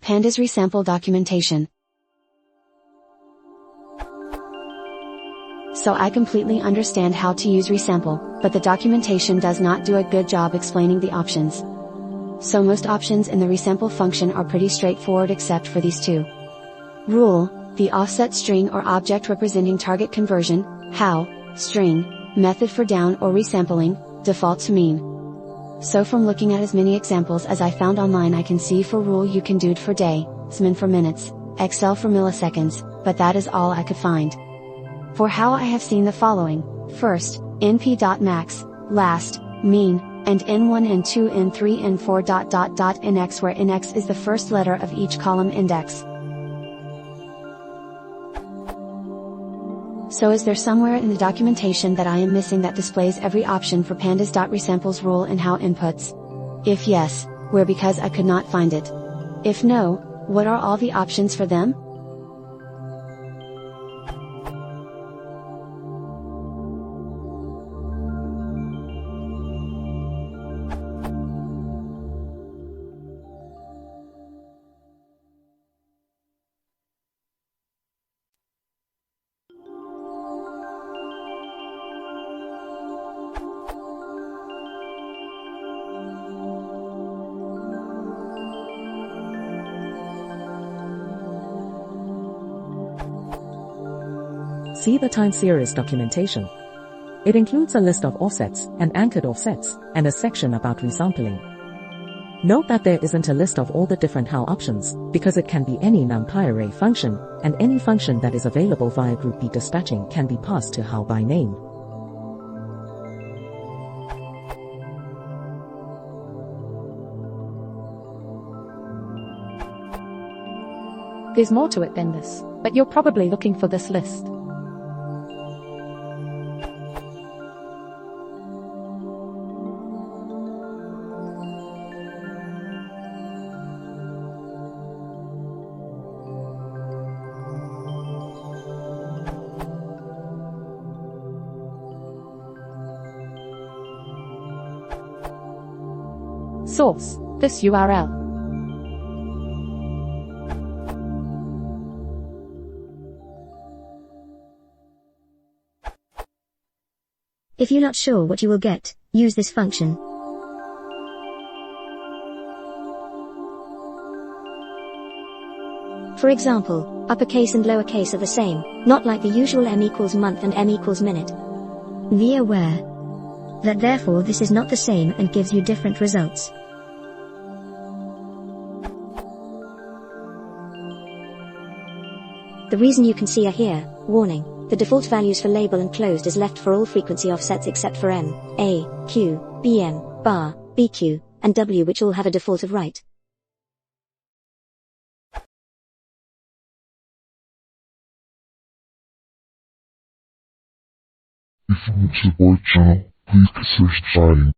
Pandas resample documentation. So I completely understand how to use resample, but the documentation does not do a good job explaining the options. So most options in the resample function are pretty straightforward except for these two. Rule, the offset string or object representing target conversion, how, string, method for down or resampling, default to mean. So from looking at as many examples as I found online, I can see for rule you can do it for day, smin for minutes, xl for milliseconds, but that is all I could find. For how I have seen the following: first, np.max, last, mean, and n1 n2 n3 n4 nx, where nx is the first letter of each column index. So is there somewhere in the documentation that I am missing that displays every option for pandas.resample's rule and how inputs? If yes, where, because I could not find it? If no, what are all the options for them? See the time series documentation. It includes a list of offsets and anchored offsets, and a section about resampling. Note that there isn't a list of all the different how options, because it can be any numpy array function, and any function that is available via group B dispatching can be passed to how by name. There's more to it than this, but you're probably looking for this list. Source, this URL. If you're not sure what you will get, use this function. For example, uppercase and lowercase are the same, not like the usual m equals month and m equals minute. Be aware that therefore this is not the same and gives you different results. The reason you can see are here. Warning, the default values for label and closed is left for all frequency offsets except for M, A, Q, BM, bar, BQ, and W, which all have a default of right. If you want to support the channel, please consider subscribing.